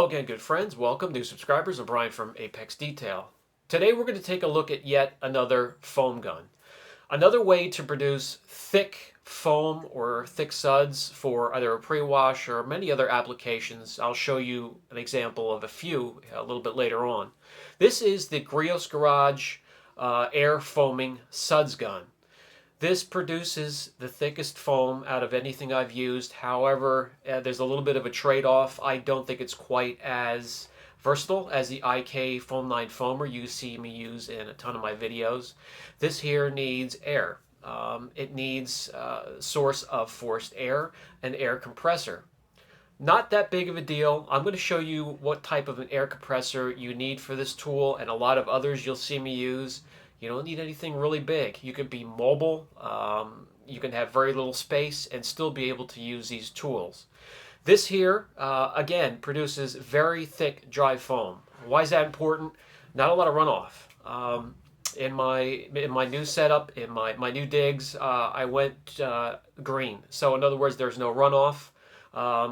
Hello again, good friends. Welcome, new subscribers. I'm Brian from Apex Detail. Today we're going to take a look at yet another foam gun. Another way to produce thick foam or thick suds for either a pre-wash or many other applications. I'll show you an example of a few a little bit later on. This is the Griot Garage air foaming suds gun. This produces the thickest foam out of anything I've used. However, there's a little bit of a trade-off. I don't think it's quite as versatile as the IK Foam 9 foamer you see me use in a ton of my videos. This here needs air. It needs a source of forced air, an air compressor. Not that big of a deal. I'm going to show you what type of an air compressor you need for this tool and a lot of others you'll see me use. You don't need anything really big. You can be mobile, you can have very little space and still be able to use these tools. This here, again, produces very thick dry foam. Why is that important? Not a lot of runoff. In my new setup, in my new digs, I went green. So in other words, there's no runoff.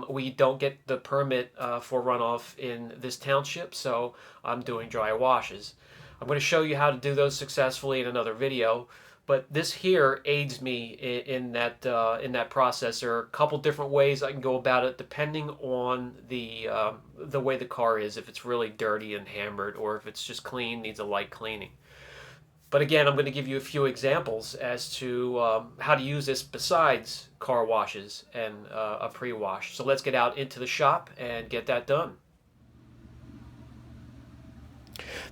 We don't get the permit for runoff in this township, so I'm doing dry washes. I'm going to show you how to do those successfully in another video, but this here aids me in that process. There are a couple different ways I can go about it depending on the way the car is, if it's really dirty and hammered or if it's just clean, needs a light cleaning. But again, I'm going to give you a few examples as to how to use this besides car washes and a pre-wash. So let's get out into the shop and get that done.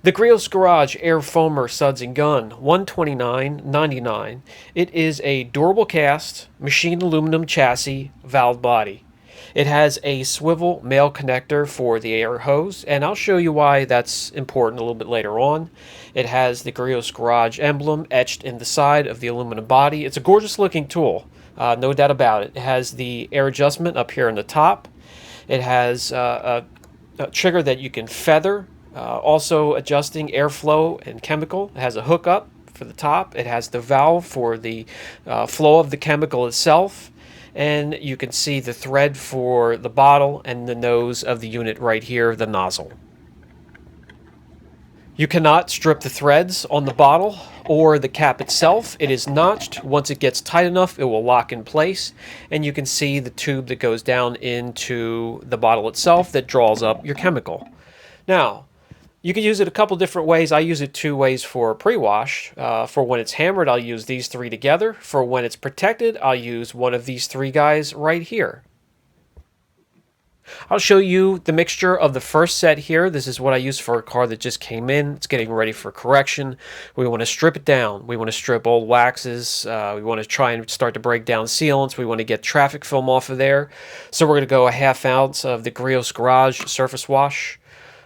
The Griot Garage Air Foamer Sudsing Gun, $129.99. It is a durable cast, machined aluminum chassis, valve body. It has a swivel male connector for the air hose, and I'll show you why that's important a little bit later on. It has the Griot Garage emblem etched in the side of the aluminum body. It's a gorgeous looking tool, no doubt about it. It has the air adjustment up here on the top. It has a trigger that you can feather. Also adjusting airflow and chemical. It has a hookup for the top. It has the valve for the flow of the chemical itself. And you can see the thread for the bottle and the nose of the unit right here, the nozzle. You cannot strip the threads on the bottle or the cap itself. It is notched. Once it gets tight enough, it will lock in place. And you can see the tube that goes down into the bottle itself that draws up your chemical. Now, you can use it a couple different ways. I use it two ways for pre-wash. For when it's hammered, I'll use these three together. For when it's protected, I'll use one of these three guys right here. I'll show you the mixture of the first set here. This is what I use for a car that just came in. It's getting ready for correction. We want to strip it down. We want to strip old waxes. We want to try and start to break down sealants. We want to get traffic film off of there. So we're going to go a half ounce of the Griot Garage surface wash.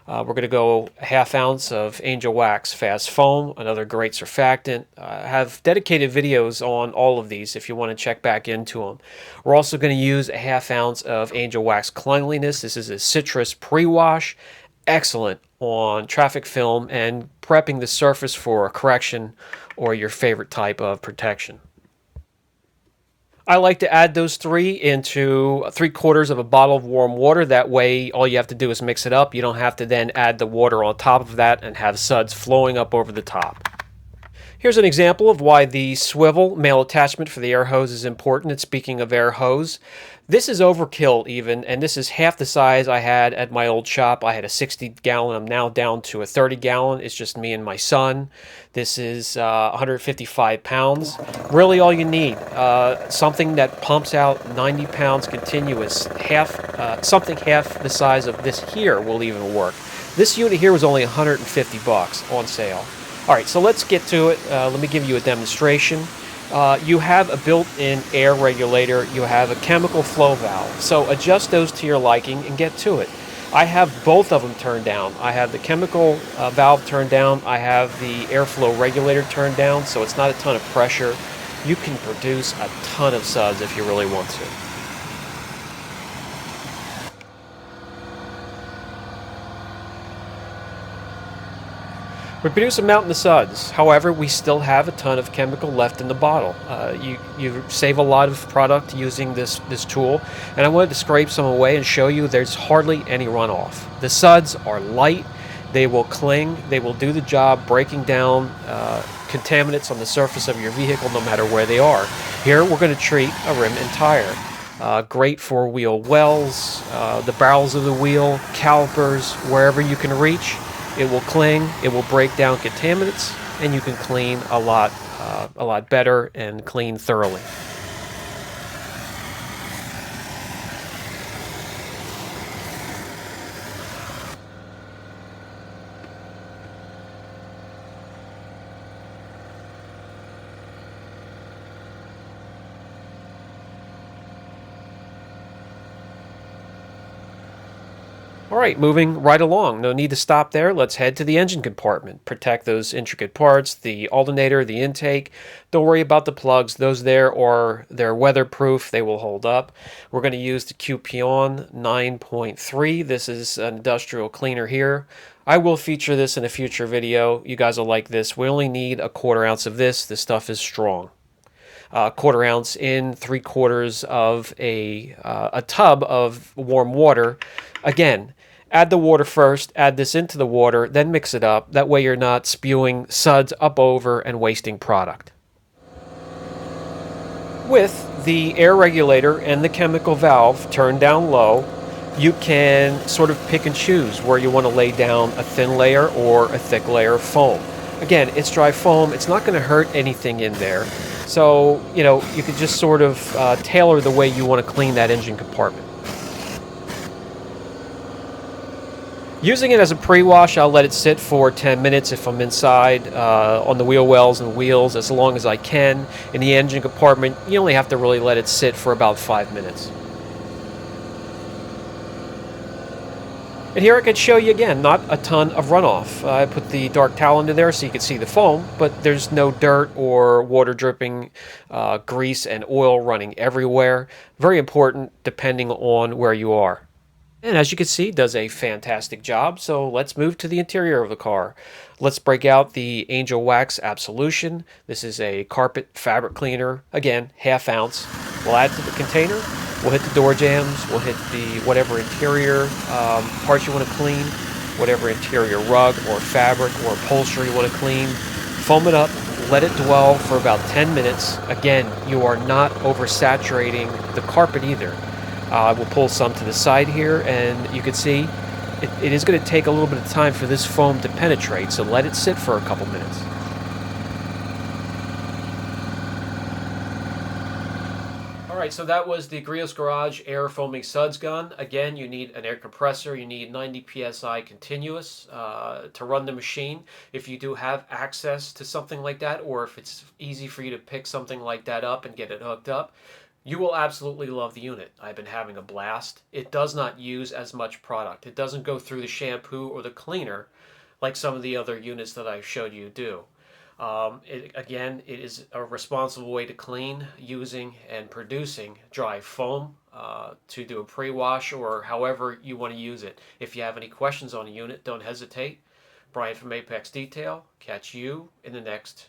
We're going to go a half ounce of Angel Wax Fast Foam, another great surfactant. I have dedicated videos on all of these if you want to check back into them. We're also going to use a half ounce of Angel Wax Cleanliness. This is a citrus pre-wash. Excellent on traffic film and prepping the surface for a correction or your favorite type of protection. I like to add those three into 3/4 of a bottle of warm water. That way, all you have to do is mix it up. You don't have to then add the water on top of that and have suds flowing up over the top. Here's an example of why the swivel male attachment for the air hose is important. And speaking of air hose, this is overkill even, and this is half the size I had at my old shop. I had a 60-gallon. I'm now down to a 30-gallon. It's just me and my son. This is 155 pounds. Really all you need. Something that pumps out 90 pounds continuous. Something half the size of this here will even work. This unit here was only 150 bucks on sale. All right, so let's get to it. Let me give you a demonstration. You have a built-in air regulator. You have a chemical flow valve. So adjust those to your liking and get to it. I have both of them turned down. I have the chemical valve turned down. I have the airflow regulator turned down, so it's not a ton of pressure. You can produce a ton of suds if you really want to. We produce a mountain of suds. However, we still have a ton of chemical left in the bottle. You save a lot of product using this tool, and I wanted to scrape some away and show you there's hardly any runoff. The suds are light. They will cling. They will do the job breaking down contaminants on the surface of your vehicle no matter where they are. Here we're going to treat a rim and tire. Great for wheel wells, the barrels of the wheel, calipers, wherever you can reach. It will cling, it will break down contaminants, and you can clean a lot better and clean thoroughly. All right, moving right along. No need to stop there. Let's head to the engine compartment. Protect those intricate parts, the alternator, the intake. Don't worry about the plugs. Those there are they're weatherproof. They will hold up. We're going to use the Cupion 9.3. This is an industrial cleaner here. I will feature this in a future video. You guys will like this. We only need a 1/4 ounce of this. This stuff is strong. 1/4 ounce in 3/4 of a tub of warm water. Again, add the water first, add this into the water, then mix it up. That way you're not spewing suds up over and wasting product. With the air regulator and the chemical valve turned down low, you can sort of pick and choose where you want to lay down a thin layer or a thick layer of foam. Again, it's dry foam. It's not going to hurt anything in there. So, you can just sort of tailor the way you want to clean that engine compartment. Using it as a pre-wash, I'll let it sit for 10 minutes if I'm inside on the wheel wells and wheels as long as I can. In the engine compartment, you only have to really let it sit for about 5 minutes. And here I can show you again, not a ton of runoff. I put the dark towel into there so you can see the foam, but there's no dirt or water dripping, grease and oil running everywhere. Very important depending on where you are. And as you can see, it does a fantastic job. So let's move to the interior of the car. Let's break out the Angel Wax Absolution. This is a carpet fabric cleaner. Again, 1/2 ounce. We'll add to the container. We'll hit the door jambs. We'll hit the whatever interior parts you want to clean, whatever interior rug or fabric or upholstery you want to clean. Foam it up. Let it dwell for about 10 minutes. Again, you are not oversaturating the carpet either. We'll pull some to the side here, and you can see it is going to take a little bit of time for this foam to penetrate, so let it sit for a couple minutes. Alright, so that was the Griot Garage Air Foaming Suds gun. Again, you need an air compressor, you need 90 psi continuous to run the machine. If you do have access to something like that, or if it's easy for you to pick something like that up and get it hooked up, you will absolutely love the unit. I've been having a blast. It does not use as much product. It doesn't go through the shampoo or the cleaner like some of the other units that I've showed you do. Again, it is a responsible way to clean using and producing dry foam to do a pre-wash or however you want to use it. If you have any questions on a unit, don't hesitate. Brian from Apex Detail. Catch you in the next